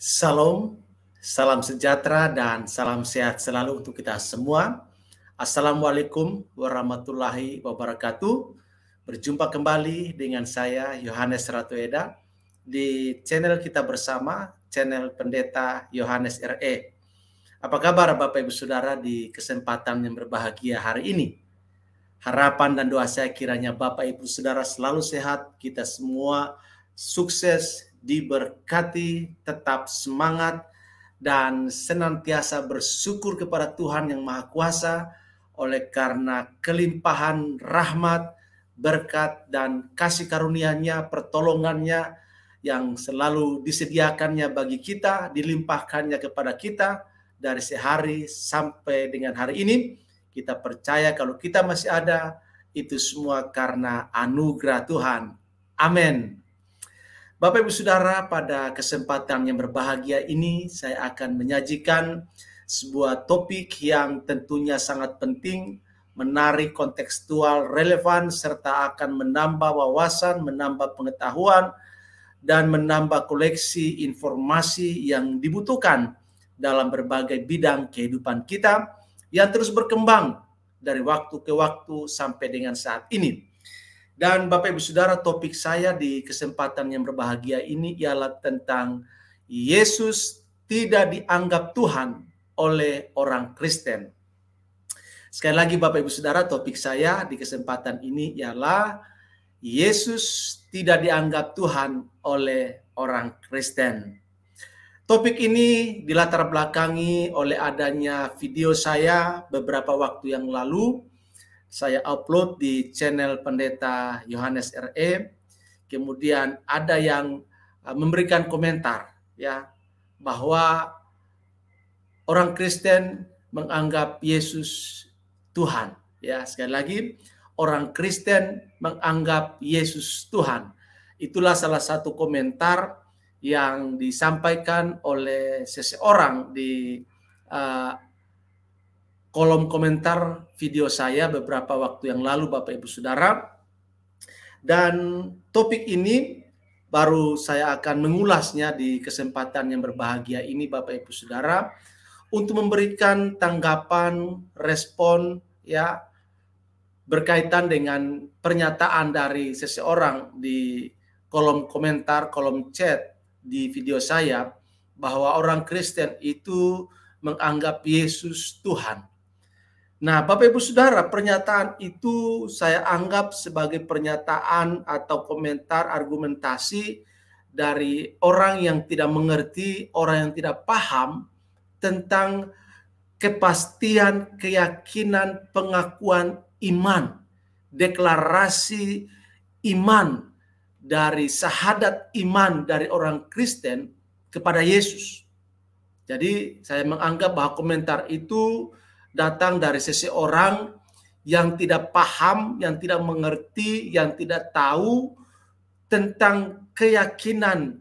Salam, salam sejahtera dan salam sehat selalu untuk kita semua. Assalamualaikum warahmatullahi wabarakatuh. Berjumpa kembali dengan saya Yohanes Ratueda di channel kita bersama, channel Pendeta Yohanes RE. Apa kabar Bapak Ibu Saudara di kesempatan yang berbahagia hari ini? Harapan dan doa saya kiranya Bapak Ibu Saudara selalu sehat, kita semua sukses, diberkati, tetap semangat, dan senantiasa bersyukur kepada Tuhan yang Maha Kuasa oleh karena kelimpahan rahmat, berkat, dan kasih karunia-Nya, pertolongannya yang selalu disediakannya bagi kita, dilimpahkannya kepada kita dari sehari sampai dengan hari ini. Kita percaya kalau kita masih ada, itu semua karena anugerah Tuhan. Amin. Bapak Ibu Saudara, pada kesempatan yang berbahagia ini saya akan menyajikan sebuah topik yang tentunya sangat penting, menarik, kontekstual, relevan, serta akan menambah wawasan, menambah pengetahuan, dan menambah koleksi informasi yang dibutuhkan dalam berbagai bidang kehidupan kita yang terus berkembang dari waktu ke waktu sampai dengan saat ini. Dan Bapak Ibu Saudara, topik saya di kesempatan yang berbahagia ini ialah tentang Yesus tidak dianggap Tuhan oleh orang Kristen. Sekali lagi Bapak Ibu Saudara, topik saya di kesempatan ini ialah Yesus tidak dianggap Tuhan oleh orang Kristen. Topik ini dilatar belakangi oleh adanya video saya beberapa waktu yang lalu. Saya upload di channel Pendeta Yohanes RE. Kemudian ada yang memberikan komentar ya bahwa orang Kristen menganggap Yesus Tuhan. Ya, sekali lagi, orang Kristen menganggap Yesus Tuhan. Itulah salah satu komentar yang disampaikan oleh seseorang di kolom komentar video saya beberapa waktu yang lalu Bapak Ibu Saudara. Dan topik ini baru saya akan mengulasnya di kesempatan yang berbahagia ini Bapak Ibu Saudara untuk memberikan tanggapan, respon ya berkaitan dengan pernyataan dari seseorang di kolom komentar, kolom chat di video saya bahwa orang Kristen itu menganggap Yesus Tuhan. Nah, Bapak Ibu Saudara, pernyataan itu saya anggap sebagai pernyataan atau komentar argumentasi dari orang yang tidak mengerti, orang yang tidak paham tentang kepastian, keyakinan, pengakuan iman, deklarasi iman dari syahadat iman dari orang Kristen kepada Yesus. Jadi, saya menganggap bahwa komentar itu datang dari seseorang yang tidak paham, yang tidak mengerti, yang tidak tahu tentang keyakinan,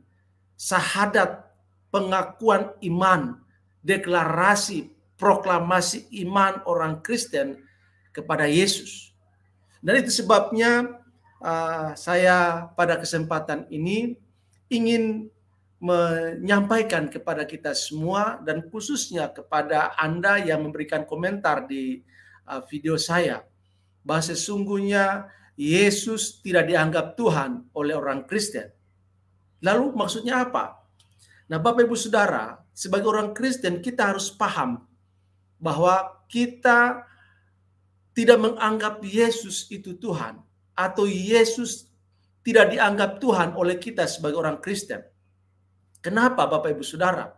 syahadat, pengakuan iman, deklarasi, proklamasi iman orang Kristen kepada Yesus. Dan itu sebabnya saya pada kesempatan ini ingin menyampaikan kepada kita semua dan khususnya kepada Anda yang memberikan komentar di video saya bahwa sesungguhnya Yesus tidak dianggap Tuhan oleh orang Kristen. Lalu maksudnya apa? Nah, Bapak Ibu Saudara, sebagai orang Kristen kita harus paham bahwa kita tidak menganggap Yesus itu Tuhan atau Yesus tidak dianggap Tuhan oleh kita sebagai orang Kristen. Kenapa Bapak Ibu Saudara?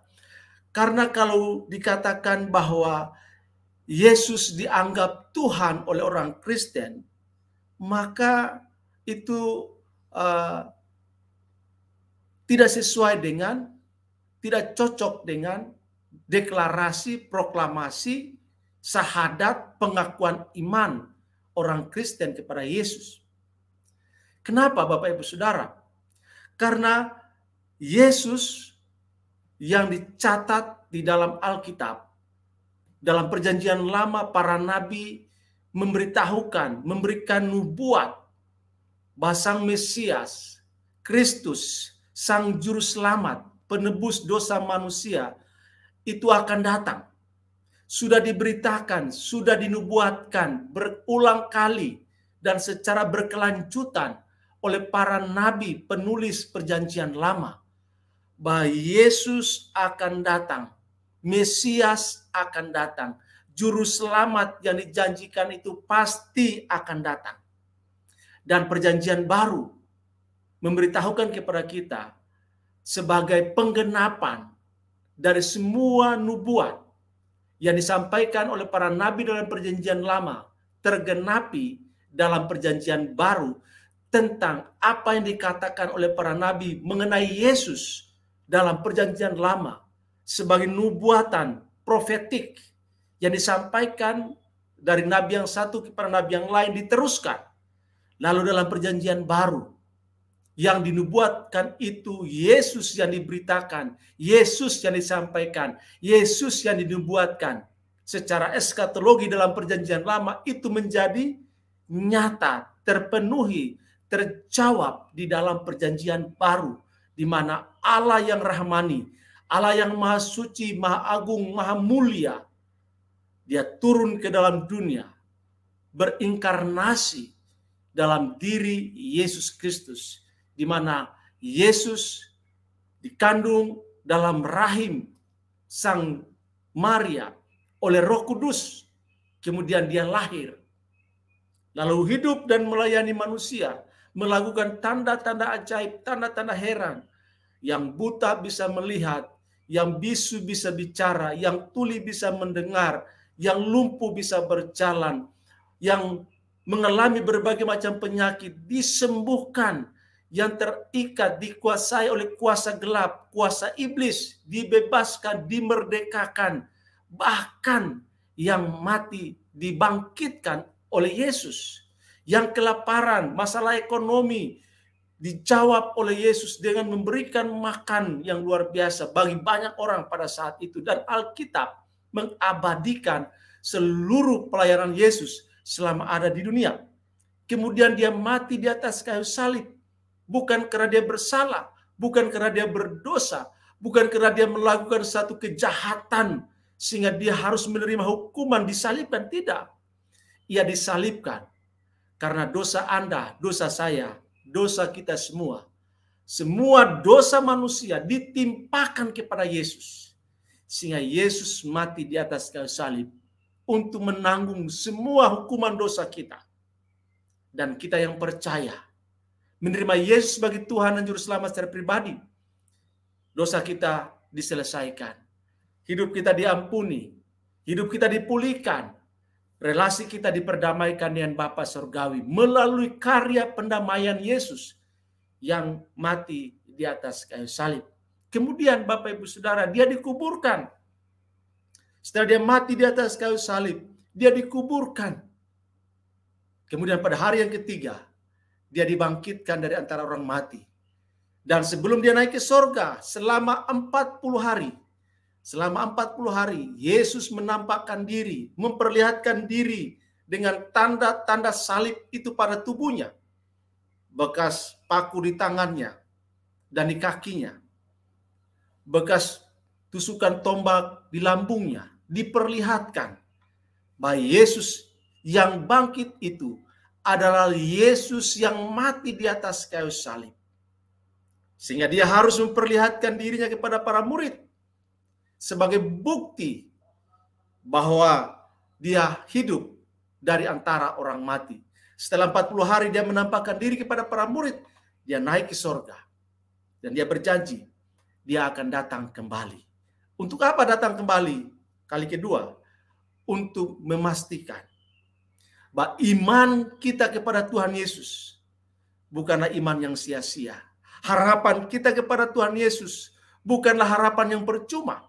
Karena kalau dikatakan bahwa Yesus dianggap Tuhan oleh orang Kristen, maka itu tidak sesuai dengan, tidak cocok dengan deklarasi, proklamasi, syahadat, pengakuan iman orang Kristen kepada Yesus. Kenapa Bapak Ibu Saudara? Karena Yesus yang dicatat di dalam Alkitab, dalam perjanjian lama para nabi memberitahukan, memberikan nubuat bahwa Sang Mesias, Kristus, Sang Juru Selamat penebus dosa manusia itu akan datang. Sudah diberitakan, sudah dinubuatkan berulang kali dan secara berkelanjutan oleh para nabi penulis perjanjian lama bahwa Yesus akan datang, Mesias akan datang, juru selamat yang dijanjikan itu pasti akan datang. Dan perjanjian baru memberitahukan kepada kita sebagai penggenapan dari semua nubuat yang disampaikan oleh para nabi dalam perjanjian lama tergenapi dalam perjanjian baru tentang apa yang dikatakan oleh para nabi mengenai Yesus dalam perjanjian lama sebagai nubuatan profetik yang disampaikan dari nabi yang satu kepada nabi yang lain diteruskan. Lalu dalam perjanjian baru yang dinubuatkan itu Yesus yang diberitakan, Yesus yang disampaikan, Yesus yang dinubuatkan secara eskatologi dalam perjanjian lama itu menjadi nyata, terpenuhi, terjawab di dalam perjanjian baru, di mana Allah yang rahmani, Allah yang maha suci, maha agung, maha mulia, dia turun ke dalam dunia, berinkarnasi dalam diri Yesus Kristus, di mana Yesus dikandung dalam rahim Sang Maria oleh Roh Kudus, kemudian dia lahir, lalu hidup dan melayani manusia, melakukan tanda-tanda ajaib, tanda-tanda heran, yang buta bisa melihat, yang bisu bisa bicara, yang tuli bisa mendengar, yang lumpuh bisa berjalan, yang mengalami berbagai macam penyakit disembuhkan, yang terikat dikuasai oleh kuasa gelap, kuasa iblis dibebaskan, dimerdekakan, bahkan yang mati dibangkitkan oleh Yesus, yang kelaparan, masalah ekonomi dijawab oleh Yesus dengan memberikan makan yang luar biasa bagi banyak orang pada saat itu, dan Alkitab mengabadikan seluruh pelayanan Yesus selama ada di dunia. Kemudian dia mati di atas kayu salib, bukan karena dia bersalah, bukan karena dia berdosa, bukan karena dia melakukan satu kejahatan sehingga dia harus menerima hukuman disalibkan. Tidak. Ia disalibkan karena dosa Anda, dosa saya, dosa kita semua. Semua dosa manusia ditimpakan kepada Yesus, sehingga Yesus mati di atas kayu salib untuk menanggung semua hukuman dosa kita. Dan kita yang percaya menerima Yesus sebagai Tuhan dan Juru Selamat secara pribadi, dosa kita diselesaikan, hidup kita diampuni, hidup kita dipulihkan, relasi kita diperdamaikan dengan Bapa Surgawi melalui karya pendamaian Yesus yang mati di atas kayu salib. Kemudian Bapak Ibu Saudara, dia dikuburkan. Setelah dia mati di atas kayu salib, dia dikuburkan. Kemudian pada hari yang ketiga, dia dibangkitkan dari antara orang mati. Dan sebelum dia naik ke sorga, selama 40 hari, Yesus menampakkan diri, memperlihatkan diri dengan tanda-tanda salib itu pada tubuhnya. Bekas paku di tangannya dan di kakinya. Bekas tusukan tombak di lambungnya. Diperlihatkan bahwa Yesus yang bangkit itu adalah Yesus yang mati di atas kayu salib. Sehingga dia harus memperlihatkan dirinya kepada para murid sebagai bukti bahwa dia hidup dari antara orang mati. Setelah 40 hari dia menampakkan diri kepada para murid, dia naik ke sorga. Dan dia berjanji, dia akan datang kembali. Untuk apa datang kembali? Kali kedua, untuk memastikan bahwa iman kita kepada Tuhan Yesus bukanlah iman yang sia-sia. Harapan kita kepada Tuhan Yesus bukanlah harapan yang percuma,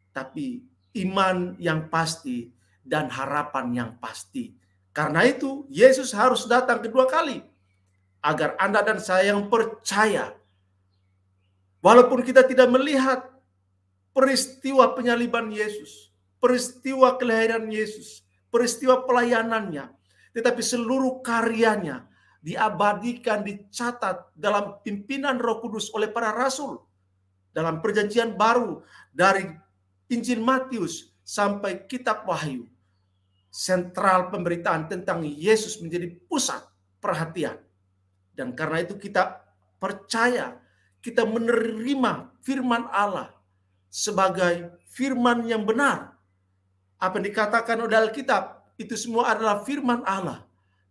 tapi iman yang pasti dan harapan yang pasti. Karena itu, Yesus harus datang kedua kali agar Anda dan saya yang percaya, walaupun kita tidak melihat peristiwa penyaliban Yesus, peristiwa kelahiran Yesus, peristiwa pelayanannya, tetapi seluruh karyanya diabadikan, dicatat dalam pimpinan Roh Kudus oleh para rasul. dalam perjanjian baru dari Injil Matius sampai kitab Wahyu, sentral pemberitaan tentang Yesus menjadi pusat perhatian. Dan karena itu kita percaya, kita menerima firman Allah sebagai firman yang benar. Apa yang dikatakan oleh Alkitab, itu semua adalah firman Allah.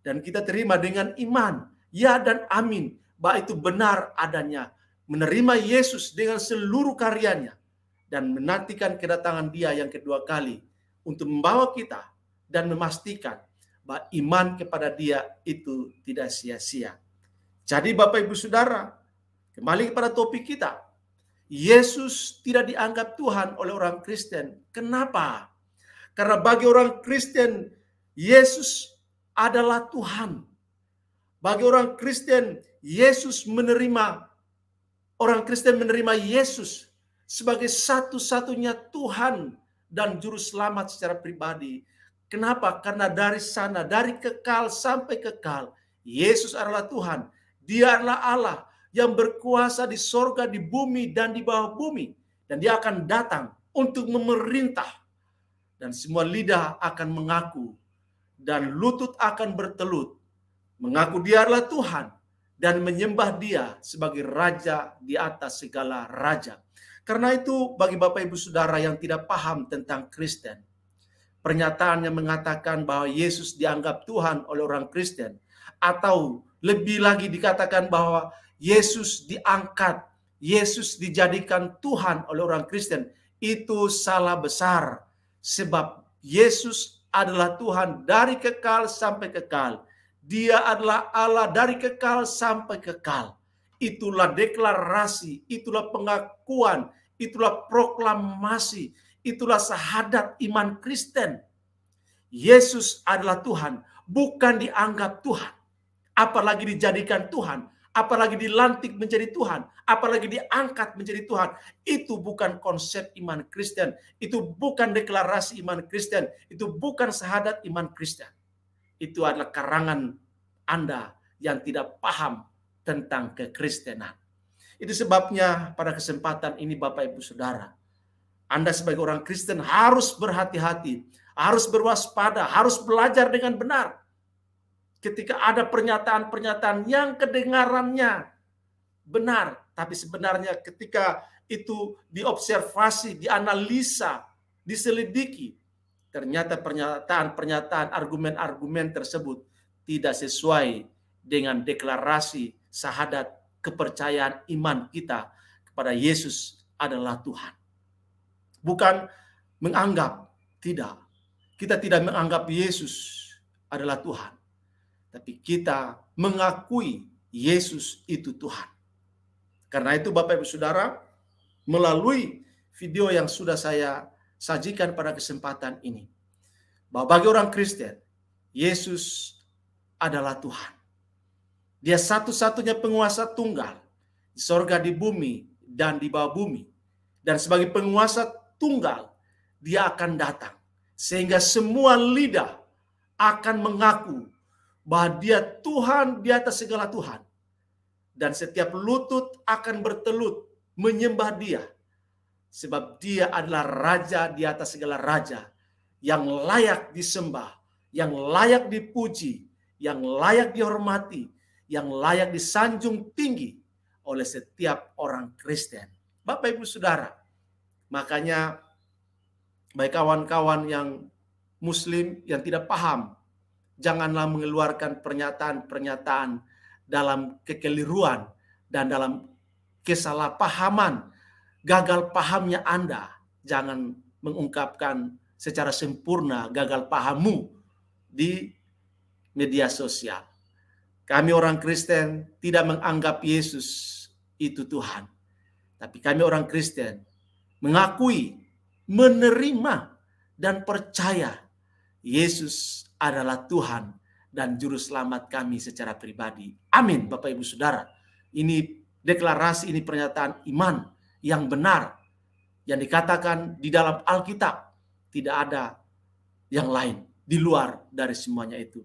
Dan kita terima dengan iman, ya dan amin, bahwa itu benar adanya. Menerima Yesus dengan seluruh karyanya, dan menantikan kedatangan Dia yang kedua kali untuk membawa kita dan memastikan bahwa iman kepada Dia itu tidak sia-sia. Jadi Bapak Ibu Saudara, kembali kepada topik kita. Yesus tidak dianggap Tuhan oleh orang Kristen. Kenapa? Karena bagi orang Kristen, Yesus adalah Tuhan. Bagi orang Kristen, orang Kristen menerima Yesus sebagai satu-satunya Tuhan dan Juru Selamat secara pribadi. Kenapa? Karena dari sana, dari kekal sampai kekal, Yesus adalah Tuhan. Dia adalah Allah yang berkuasa di sorga, di bumi, dan di bawah bumi. Dan Dia akan datang untuk memerintah. Dan semua lidah akan mengaku. Dan lutut akan bertelut. Mengaku Dia adalah Tuhan. Dan menyembah Dia sebagai Raja di atas segala raja. Karena itu bagi Bapak Ibu Saudara yang tidak paham tentang Kristen, pernyataan yang mengatakan bahwa Yesus dianggap Tuhan oleh orang Kristen, atau lebih lagi dikatakan bahwa Yesus diangkat, Yesus dijadikan Tuhan oleh orang Kristen, itu salah besar. Sebab Yesus adalah Tuhan dari kekal sampai kekal. Dia adalah Allah dari kekal sampai kekal. Itulah deklarasi, itulah pengakuan, itulah proklamasi, itulah syahadat iman Kristen. Yesus adalah Tuhan, bukan dianggap Tuhan. Apalagi dijadikan Tuhan, apalagi dilantik menjadi Tuhan, apalagi diangkat menjadi Tuhan. Itu bukan konsep iman Kristen, itu bukan deklarasi iman Kristen, itu bukan syahadat iman Kristen. Itu adalah karangan Anda yang tidak paham tentang kekristenan. Itu sebabnya pada kesempatan ini Bapak Ibu Saudara, Anda sebagai orang Kristen harus berhati-hati, harus berwaspada, harus belajar dengan benar. Ketika ada pernyataan-pernyataan yang kedengarannya benar, tapi sebenarnya ketika itu diobservasi, dianalisa, diselidiki, ternyata pernyataan-pernyataan, argumen-argumen tersebut tidak sesuai dengan deklarasi syahadat kepercayaan iman kita kepada Yesus adalah Tuhan. Bukan menganggap, tidak. Kita tidak menganggap Yesus adalah Tuhan. Tapi kita mengakui Yesus itu Tuhan. Karena itu Bapak Ibu Saudara, melalui video yang sudah saya sajikan pada kesempatan ini, bahwa bagi orang Kristen, Yesus adalah Tuhan. Dia satu-satunya penguasa tunggal di sorga, di bumi, dan di bawah bumi. Dan sebagai penguasa tunggal, Dia akan datang. Sehingga semua lidah akan mengaku bahwa Dia Tuhan di atas segala Tuhan. Dan setiap lutut akan bertelut menyembah Dia. Sebab Dia adalah Raja di atas segala raja, yang layak disembah, yang layak dipuji, yang layak dihormati, yang layak disanjung tinggi oleh setiap orang Kristen. Bapak Ibu Saudara, makanya baik kawan-kawan yang Muslim yang tidak paham, janganlah mengeluarkan pernyataan-pernyataan dalam kekeliruan dan dalam kesalahpahaman, gagal pahamnya Anda. Jangan mengungkapkan secara sempurna gagal pahammu di media sosial. Kami orang Kristen tidak menganggap Yesus itu Tuhan. Tapi kami orang Kristen mengakui, menerima, dan percaya Yesus adalah Tuhan dan Juru Selamat kami secara pribadi. Amin, Bapak Ibu Saudara. Ini deklarasi, ini pernyataan iman yang benar, yang dikatakan di dalam Alkitab. Tidak ada yang lain di luar dari semuanya itu.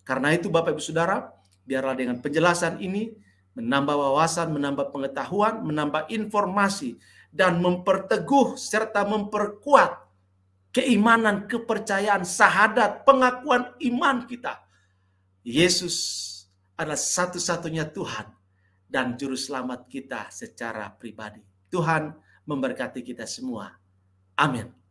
Karena itu Bapak Ibu Saudara, biarlah dengan penjelasan ini menambah wawasan, menambah pengetahuan, menambah informasi, dan memperteguh serta memperkuat keimanan, kepercayaan, syahadat, pengakuan iman kita. Yesus adalah satu-satunya Tuhan dan Juru Selamat kita secara pribadi. Tuhan memberkati kita semua. Amin.